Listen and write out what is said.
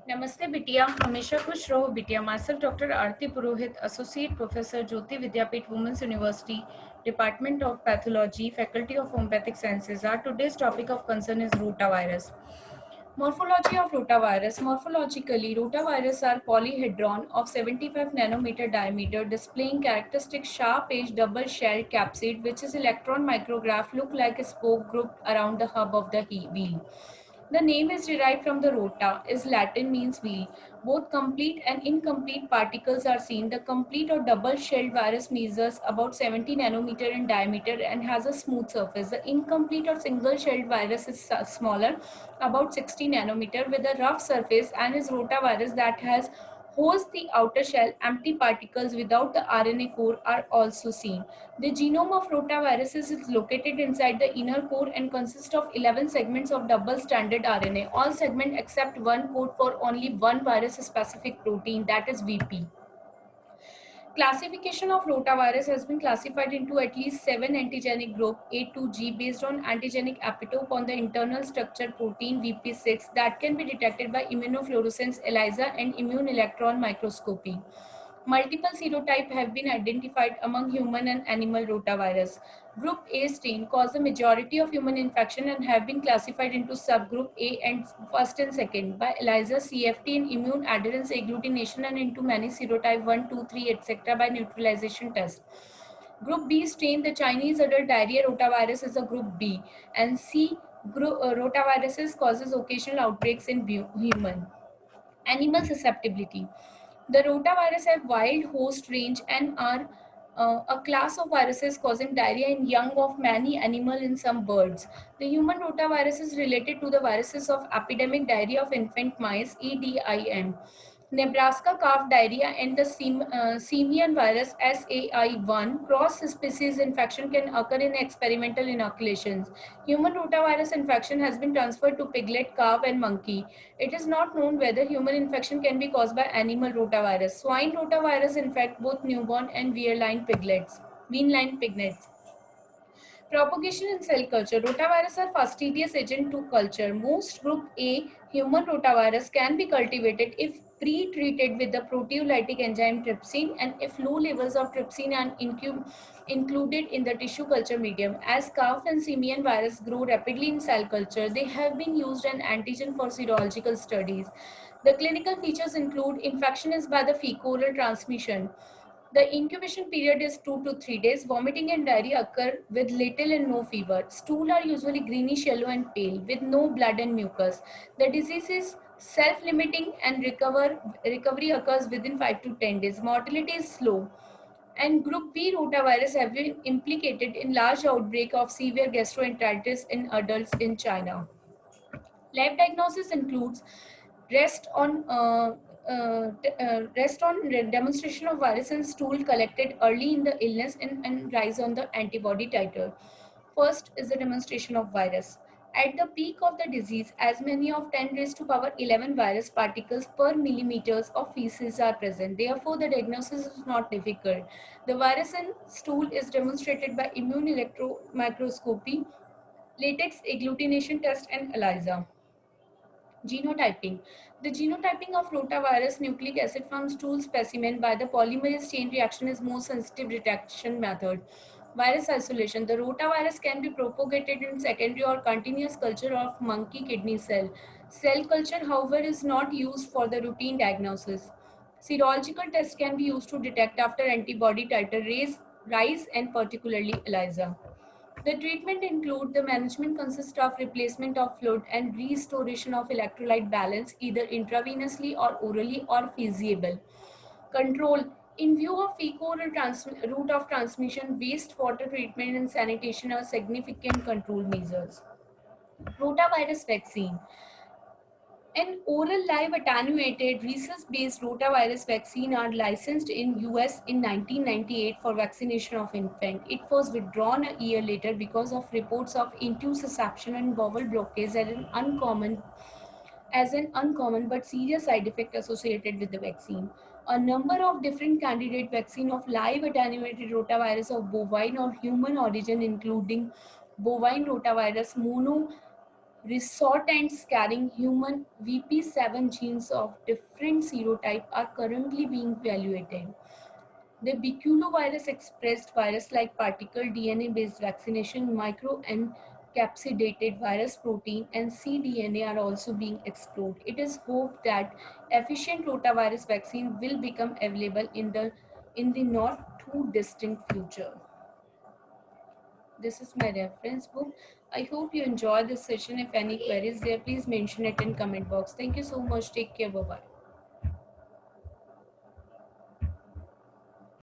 नमस्ते बिटिया, हमेशा खुश रहो बिटिया। Master doctor Aarti Purohit, associate professor, Jyoti Vidyapeeth women's university, department of pathology, faculty of homoeopathic sciences. Our today's topic of concern is rotavirus. Morphology of rotavirus. Morphologically, rotavirus are polyhedron of 75 nanometer diameter, displaying characteristic sharp-edged double-shelled capsid, which is electron micrograph look like a spoke grouped around the hub of the wheel. The name is derived from the rota, is Latin means wheel. Both complete and incomplete particles are seen. The complete or double-shelled virus measures about 70 nanometer in diameter and has a smooth surface. The incomplete or single-shelled virus is smaller, about 60 nanometer, with a rough surface, and is rotavirus that has host the outer shell. Empty particles without the RNA core are also seen. The genome of rotaviruses is located inside the inner core and consists of 11 segments of double-stranded RNA. All segments except one code for only one virus-specific protein, that is VP. Classification of rotavirus has been classified into at least 7 antigenic group A to G based on antigenic epitope on the internal structure protein VP6 that can be detected by immunofluorescence ELISA and immune electron microscopy. Multiple serotypes have been identified among human and animal rotavirus. Group A strain cause the majority of human infection and have been classified into subgroup A and first and second by ELISA, CFT and immune adherence agglutination and into many serotype 1, 2, 3, etc. by neutralization test. Group B strain, the Chinese adult diarrhea rotavirus is a group B, and C group rotaviruses causes occasional outbreaks in human. Animal susceptibility. The rotavirus have wide host range and are a class of viruses causing diarrhea in young of many animals in some birds. The human rotavirus is related to the viruses of epidemic diarrhea of infant mice (EDIM). Nebraska calf diarrhea and the simian virus SAI1 cross-species infection can occur in experimental inoculations. Human rotavirus infection has been transferred to piglet, calf, and monkey. It is not known whether human infection can be caused by animal rotavirus. Swine rotavirus infect both newborn and weanling piglets. Weanling piglets. Propagation in cell culture. Rotavirus are fastidious agent to culture. Most group A human rotavirus can be cultivated if pre-treated with the proteolytic enzyme trypsin and if low levels of trypsin are included in the tissue culture medium. As calf and simian virus grow rapidly in cell culture, they have been used as antigen for serological studies. The clinical features include infection is by the fecal-oral transmission. The incubation period is 2 to 3 days. Vomiting and diarrhea occur with little and no fever. Stool are usually greenish yellow and pale with no blood and mucus. The disease is self-limiting and recovery occurs within 5 to 10 days. Mortality is slow. And group B rotavirus have been implicated in large outbreak of severe gastroenteritis in adults in China. Lab diagnosis includes rest on demonstration of virus and stool collected early in the illness and rise on the antibody titer. First is the demonstration of virus. At the peak of the disease, as many of 10 raised to power 11 virus particles per millimeters of feces are present. Therefore, the diagnosis is not difficult. The virus in stool is demonstrated by immune electron microscopy, latex agglutination test, and ELISA. Genotyping. The genotyping of rotavirus nucleic acid from stool specimen by the polymerase chain reaction is most sensitive detection method. Virus isolation. The rotavirus can be propagated in secondary or continuous culture of monkey kidney cell. Cell culture, however, is not used for the routine diagnosis. Serological tests can be used to detect after antibody titer rise and particularly ELISA. The treatment include the management consists of replacement of fluid and restoration of electrolyte balance either intravenously or orally or feasible. Control. In view of fecal-oral route of transmission, wastewater treatment and sanitation are significant control measures. Rotavirus vaccine. An oral live attenuated rhesus-based rotavirus vaccine are licensed in US in 1998 for vaccination of infant. It was withdrawn a year later because of reports of intussusception and bowel blockage as an uncommon but serious side effect associated with the vaccine. A number of different candidate vaccine of live attenuated rotavirus of bovine or human origin including bovine rotavirus, Resortants carrying human VP7 genes of different serotype are currently being evaluated. The baculovirus expressed virus-like particle DNA-based vaccination, microencapsulated virus protein, and cDNA are also being explored. It is hoped that efficient rotavirus vaccine will become available in the not too distant future. This is my reference book. I hope you enjoy this session. If any queries there, please mention it in comment box. Thank you so much. Take care. Bye bye.